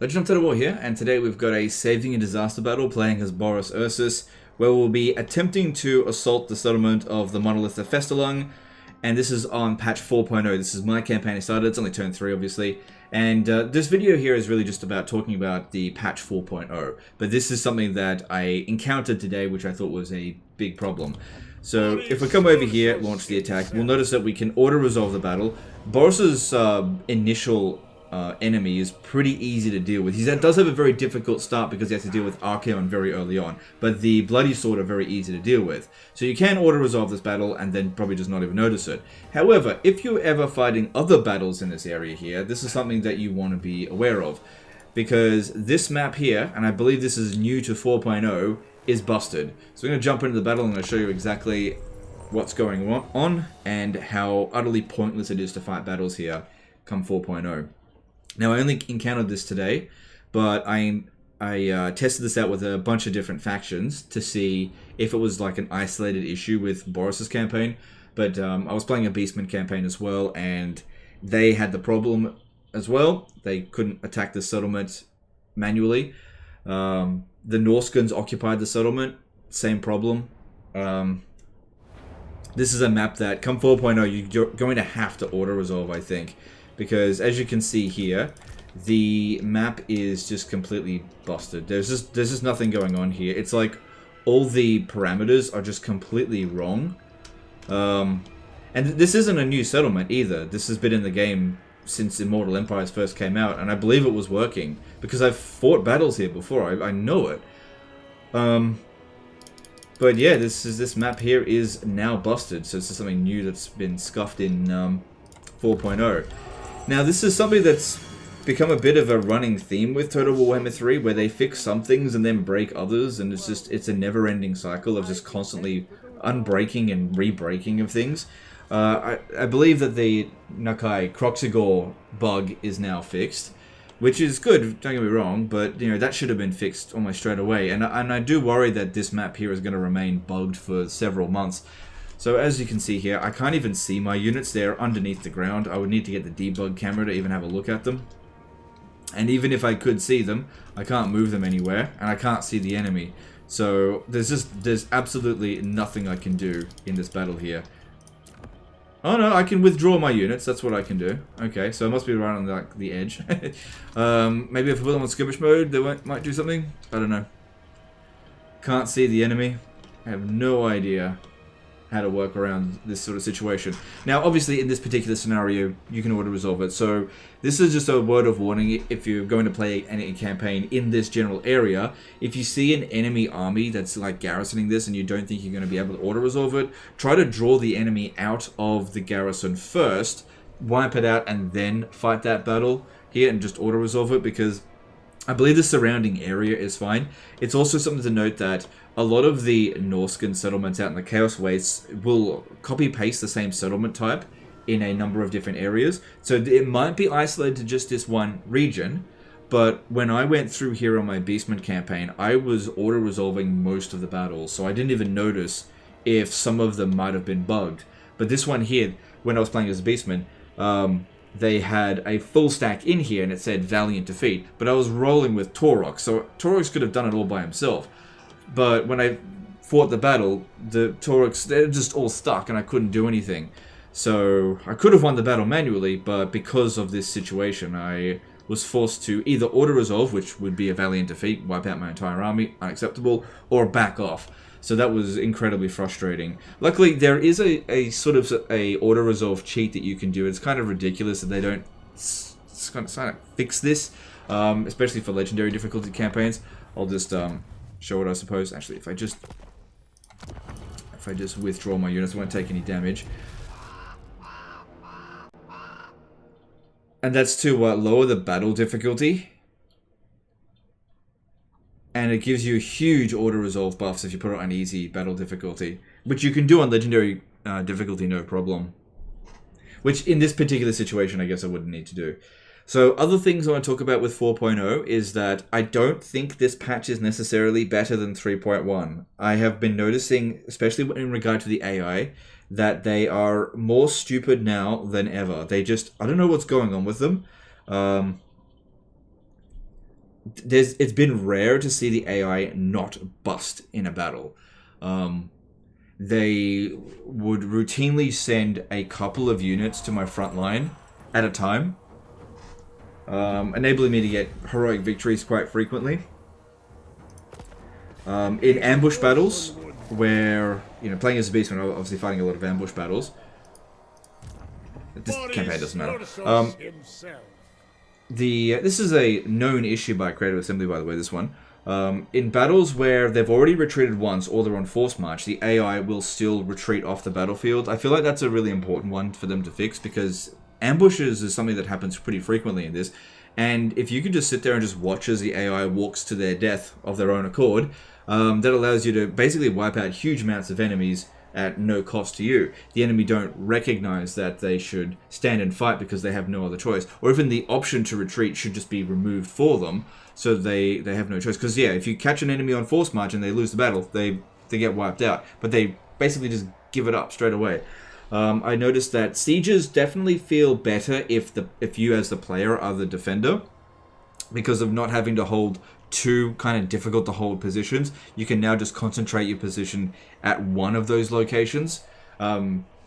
Legend of Total War here, and today we've got a saving and disaster battle playing as Boris Ursus, where we'll be attempting to assault the settlement of the monolith of Festalung, and this is on patch 4.0. This is my campaign I started, it's only turn 3 obviously, and this video here is really just about talking about the patch 4.0, but this is something that I encountered today which I thought was a big problem. So if we come over here, launch the attack, we'll notice that we can auto-resolve the battle. Boris's initial enemy is pretty easy to deal with. He does have a very difficult start because he has to deal with Archaon very early on, but the Bloody Sword are very easy to deal with. So you can auto-resolve this battle and then probably just not even notice it. However, if you're ever fighting other battles in this area here, this is something that you want to be aware of. Because this map here, and I believe this is new to 4.0, is busted. So we're going to jump into the battle and I'm going to show you exactly what's going on and how utterly pointless it is to fight battles here come 4.0. Now, I only encountered this today, but I tested this out with a bunch of different factions to see if it was like an isolated issue with Boris's campaign. But I was playing a Beastman campaign as well, and they had the problem as well. They couldn't attack the settlement manually. The Norskins occupied the settlement, same problem. This is a map that, come 4.0, you're going to have to auto-resolve, I think. Because, as you can see here, the map is just completely busted. There's just nothing going on here. It's like all the parameters are just completely wrong. And this isn't a new settlement either. This has been in the game since Immortal Empires first came out, and I believe it was working. Because I've fought battles here before, I know it. But yeah, this map here is now busted, so this is something new that's been scuffed in 4.0. Now, this is something that's become a bit of a running theme with Total War Warhammer 3, where they fix some things and then break others, and it's a never-ending cycle of just constantly unbreaking and re-breaking of things. I believe that the Nakai Croxigor bug is now fixed, which is good, don't get me wrong, but you know that should have been fixed almost straight away, and I do worry that this map here is going to remain bugged for several months. So as you can see here, I can't even see my units. They're underneath the ground. I would need to get the debug camera to even have a look at them. And even if I could see them, I can't move them anywhere, and I can't see the enemy. So there's absolutely nothing I can do in this battle here. Oh no, I can withdraw my units. That's what I can do. Okay, so I must be right on the edge. Maybe if I put them on skirmish mode, they might do something. I don't know. Can't see the enemy. I have no idea how to work around this sort of situation. Now, obviously, in this particular scenario, you can auto-resolve it. So this is just a word of warning if you're going to play any campaign in this general area. If you see an enemy army that's like garrisoning this and you don't think you're going to be able to auto-resolve it, try to draw the enemy out of the garrison first, wipe it out, and then fight that battle here and just auto-resolve it, because I believe the surrounding area is fine. It's also something to note that a lot of the Norskin settlements out in the Chaos Wastes will copy-paste the same settlement type in a number of different areas. So it might be isolated to just this one region, but when I went through here on my Beastman campaign, I was auto-resolving most of the battles, so I didn't even notice if some of them might have been bugged. But this one here, when I was playing as a Beastman, they had a full stack in here and it said Valiant Defeat, but I was rolling with Taurox, so Taurox could have done it all by himself. But when I fought the battle, the Taurox, they're just all stuck and I couldn't do anything. So I could have won the battle manually, but because of this situation, I was forced to either auto-resolve, which would be a Valiant Defeat, wipe out my entire army, unacceptable, or back off. So that was incredibly frustrating. Luckily, there is a sort of a auto-resolve cheat that you can do. It's kind of ridiculous that they don't kind of fix this, especially for legendary difficulty campaigns. I'll just show it, I suppose. Actually, if I just withdraw my units, I won't take any damage. And that's to lower the battle difficulty. And it gives you huge auto-resolve buffs if you put it on easy battle difficulty, which you can do on legendary difficulty, no problem. Which, in this particular situation, I guess I wouldn't need to do. So, other things I want to talk about with 4.0 is that I don't think this patch is necessarily better than 3.1. I have been noticing, especially in regard to the AI, that they are more stupid now than ever. They just, I don't know what's going on with them. it's been rare to see the AI not bust in a battle. They would routinely send a couple of units to my front line at a time, enabling me to get heroic victories quite frequently. In ambush battles, where, playing as a beastman, obviously fighting a lot of ambush battles. This campaign doesn't matter. This is a known issue by Creative Assembly, by the way, this one. In battles where they've already retreated once or they're on force march, the AI will still retreat off the battlefield. I feel like that's a really important one for them to fix, because ambushes is something that happens pretty frequently in this. And if you could just sit there and just watch as the AI walks to their death of their own accord, that allows you to basically wipe out huge amounts of enemies at no cost to you. The enemy don't recognize that they should stand and fight because they have no other choice, or even the option to retreat should just be removed for them, so they have no choice. Because yeah, if you catch an enemy on force march and they lose the battle, they get wiped out, but they basically just give it up straight away. I noticed that sieges definitely feel better if you as the player are the defender, because of not having to hold two kind of difficult to hold positions. You can now just concentrate your position at one of those locations,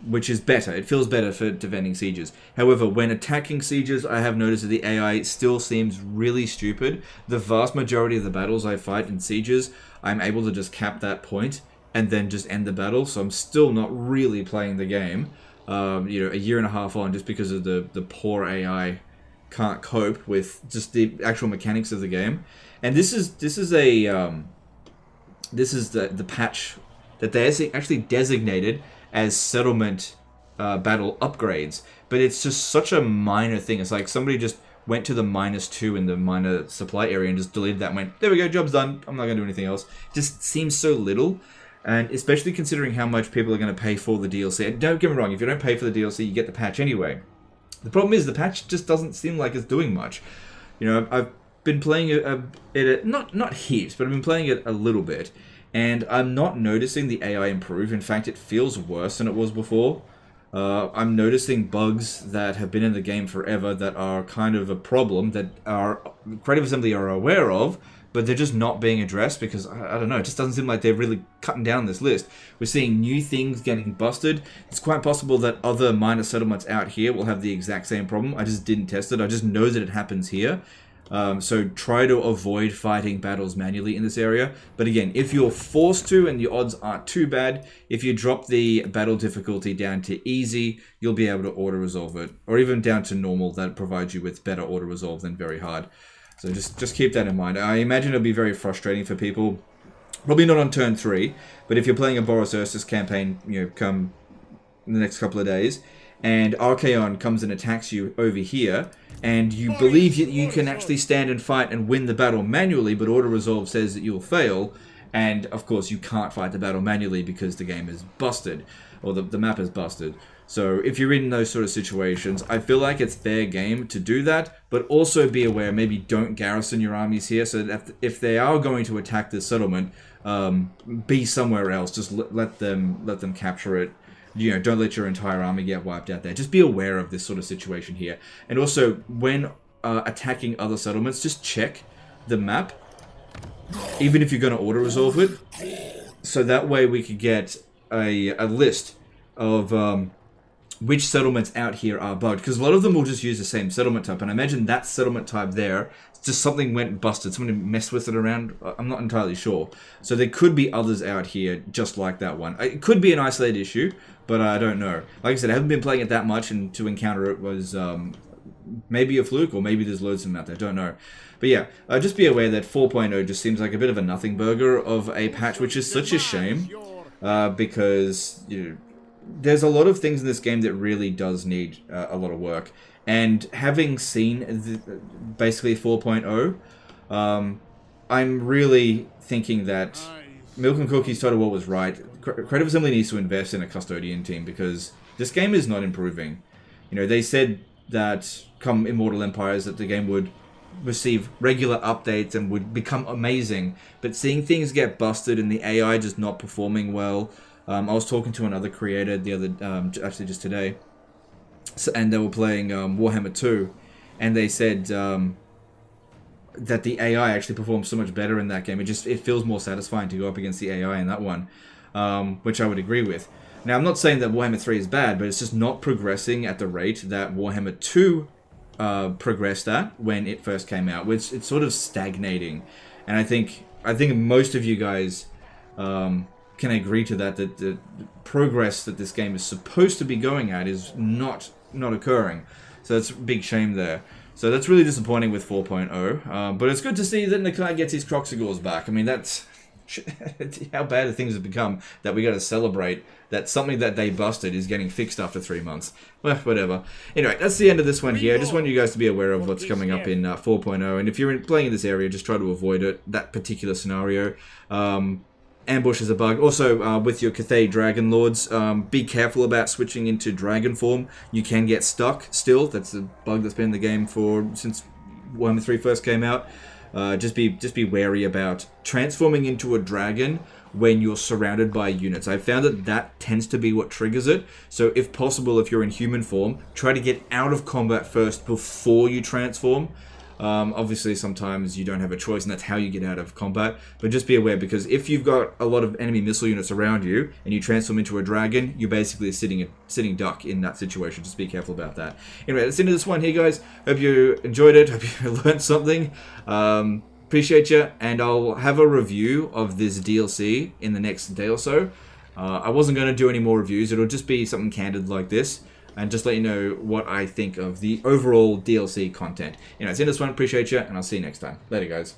which is better. It feels better for defending sieges. However, when attacking sieges, I have noticed that the AI still seems really stupid. The vast majority of the battles I fight in sieges, I'm able to just cap that point and then just end the battle, so I'm still not really playing the game, a year and a half on, just because of the poor AI can't cope with just the actual mechanics of the game. And this is the patch that they actually designated as settlement battle upgrades, but it's just such a minor thing. It's like somebody just went to the -2 in the minor supply area and just deleted that and went, there we go, job's done, I'm not gonna do anything else. Just seems so little. And especially considering how much people are going to pay for the DLC. And don't get me wrong, if you don't pay for the DLC, you get the patch anyway. The problem is the patch just doesn't seem like it's doing much. I've been playing it not heaps, but I've been playing it a little bit, and I'm not noticing the AI improve. In fact, it feels worse than it was before. I'm noticing bugs that have been in the game forever that are kind of a problem that our Creative Assembly are aware of, but they're just not being addressed because, I don't know, it just doesn't seem like they're really cutting down this list. We're seeing new things getting busted. It's quite possible that other minor settlements out here will have the exact same problem. I just didn't test it. I just know that it happens here. So try to avoid fighting battles manually in this area. But again, if you're forced to and the odds aren't too bad, if you drop the battle difficulty down to easy, you'll be able to auto-resolve it. Or even down to normal, that provides you with better auto-resolve than very hard. So just keep that in mind. I imagine it'll be very frustrating for people. Probably not on turn 3, but if you're playing a Boros Ursus campaign, come in the next couple of days, and Archaon comes and attacks you over here, and you believe you can actually stand and fight and win the battle manually, but auto-resolve says that you'll fail, and of course you can't fight the battle manually because the game is busted, or the map is busted. So if you're in those sort of situations, I feel like it's fair game to do that, but also be aware, maybe don't garrison your armies here, so that if they are going to attack this settlement, be somewhere else. Just let them capture it. Don't let your entire army get wiped out there. Just be aware of this sort of situation here. And also, when attacking other settlements, just check the map, even if you're going to auto-resolve it, so that way we could get a list of which settlements out here are bugged, because a lot of them will just use the same settlement type, and I imagine that settlement type there, just something went busted, somebody messed with it around, I'm not entirely sure. So there could be others out here just like that one. It could be an isolated issue, but I don't know. Like I said, I haven't been playing it that much, and to encounter it was maybe a fluke, or maybe there's loads of them out there, I don't know. But yeah, just be aware that 4.0 just seems like a bit of a nothing burger of a patch, which is such a shame, because, there's a lot of things in this game that really does need a lot of work. And having seen basically 4.0, I'm really thinking that Milk and Cookies Total War was right. Creative Assembly needs to invest in a custodian team, because this game is not improving. They said that come Immortal Empires that the game would receive regular updates and would become amazing, but seeing things get busted and the AI just not performing well. I was talking to another creator the other, actually just today, and they were playing Warhammer 2, and they said that the AI actually performs so much better in that game. It feels more satisfying to go up against the AI in that one, which I would agree with. Now, I'm not saying that Warhammer 3 is bad, but it's just not progressing at the rate that Warhammer 2 progressed at when it first came out. Which it's sort of stagnating, and I think most of you guys can agree to that. That the progress that this game is supposed to be going at is not occurring. So it's a big shame there. So that's really disappointing with 4.0. But it's good to see that Nakai gets his Croxigors back. I mean, that's how bad things have become that we got to celebrate that something that they busted is getting fixed after 3 months. Well, whatever. Anyway, that's the end of this one here. I just want you guys to be aware of what's coming up in 4.0. And if you're playing in this area, just try to avoid it, that particular scenario. Ambush is a bug. Also, with your Cathay Dragon Lords, be careful about switching into Dragon form. You can get stuck still. That's a bug that's been in the game since Warhammer 3 first came out. Just be wary about transforming into a dragon when you're surrounded by units. I've found that tends to be what triggers it. So if possible, if you're in human form, try to get out of combat first before you transform. Obviously, sometimes you don't have a choice, and that's how you get out of combat. But just be aware, because if you've got a lot of enemy missile units around you, and you transform into a dragon, you're basically a sitting duck in that situation. Just be careful about that. Anyway, that's the end of this one here, guys. Hope you enjoyed it. Hope you learned something. Appreciate you, and I'll have a review of this DLC in the next day or so. I wasn't going to do any more reviews. It'll just be something candid like this, and just let you know what I think of the overall DLC content. Anyway, it's in this one. Appreciate you, and I'll see you next time. Later, guys.